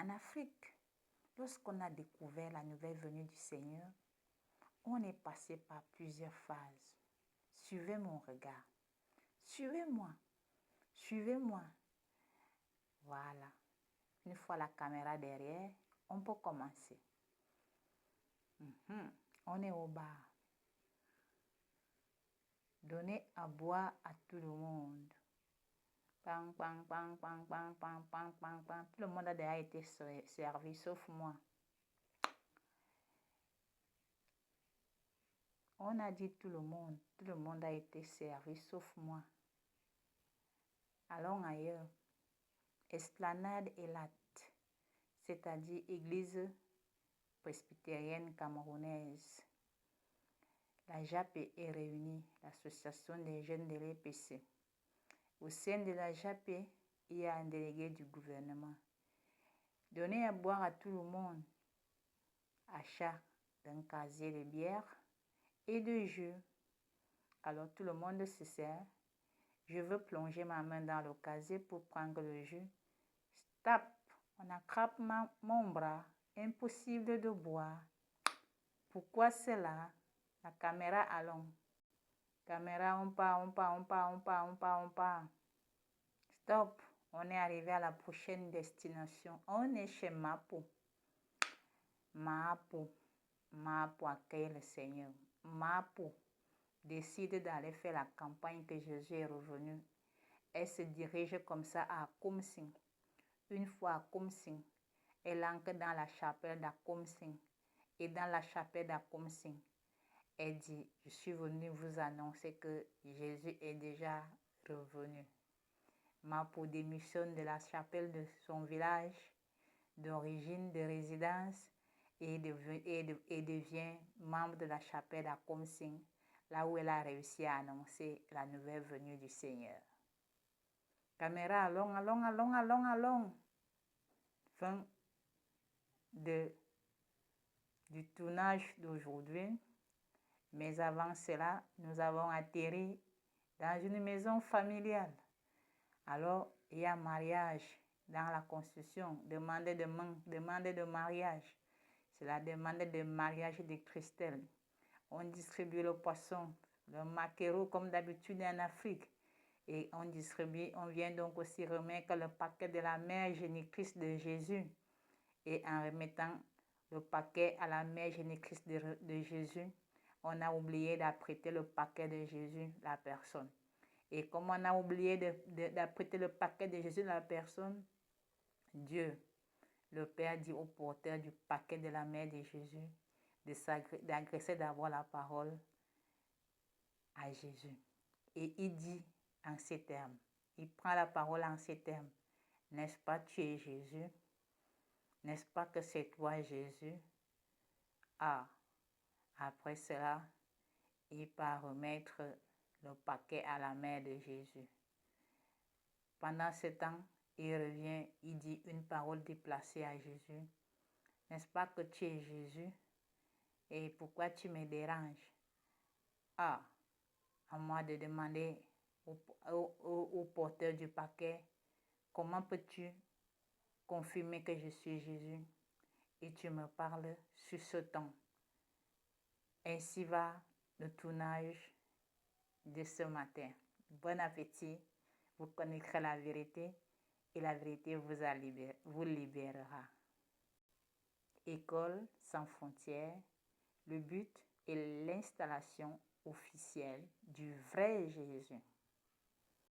En Afrique, lorsqu'on a découvert la nouvelle venue du Seigneur, on est passé par plusieurs phases. Suivez mon regard. Suivez-moi. Suivez-moi. Voilà. Une fois la caméra derrière, on peut commencer. On est au bar. Donnez à boire à tout le monde. Pang, pang, pang, pang, pang, pang, pang, pang, pang. Tout le monde a déjà été servi, sauf moi. On a dit tout le monde a été servi, sauf moi. Allons ailleurs. Esplanade Elat, c'est-à-dire Église presbytérienne camerounaise. La JAP est réunie, l'Association des jeunes de l'EPC. Au sein de la JAP, il y a un délégué du gouvernement. Donner à boire à tout le monde. Achat d'un casier de bière et de jus. Alors tout le monde se sert. Je veux plonger ma main dans le casier pour prendre le jus. Stop! On attrape mon bras. Impossible de boire. Pourquoi cela? La caméra, allons. Caméra, on part. Stop! On est arrivé à la prochaine destination. On est chez Mapo. Mapo accueille le Seigneur. Mapo décide d'aller faire la campagne que Jésus est revenu. Elle se dirige comme ça à Akumsing. Une fois à Akumsing, elle entre dans la chapelle d'Akumsing. Et dans la chapelle d'Akumsing, elle dit, je suis venue vous annoncer que Jésus est déjà revenu. Mapo démissionne de la chapelle de son village d'origine, de résidence, et devient membre de la chapelle d'Akumsing, là où elle a réussi à annoncer la nouvelle venue du Seigneur. Caméra, allons. Fin du tournage d'aujourd'hui. Mais avant cela, nous avons atterri dans une maison familiale. Alors, il y a mariage dans la Constitution, demande de mariage. C'est la demande de mariage de Christelle. On distribue le poisson, le maquereau comme d'habitude en Afrique. Et on vient donc aussi remettre le paquet de la mère génitrice de Jésus. Et en remettant le paquet à la mère génitrice de Jésus, on a oublié d'apprêter le paquet de Jésus, la personne. Et comme on a oublié d'apprêter le paquet de Jésus, la personne, Dieu, le Père, dit au porteur du paquet de la mère de Jésus d'adresser d'abord la parole à Jésus. Et il dit en ces termes, il prend la parole en ces termes. N'est-ce pas, tu es Jésus? N'est-ce pas que c'est toi, Jésus? Ah, après cela, il part remettre le paquet à la mère de Jésus. Pendant ce temps, il revient, il dit une parole déplacée à Jésus. N'est-ce pas que tu es Jésus? Et pourquoi tu me déranges? Ah, à moi de demander au porteur du paquet, comment peux-tu confirmer que je suis Jésus? Et tu me parles sur ce ton. Ainsi va le tournage de ce matin. Bon appétit, vous connaîtrez la vérité et la vérité vous libérera. École sans frontières, le but est l'installation officielle du vrai Jésus.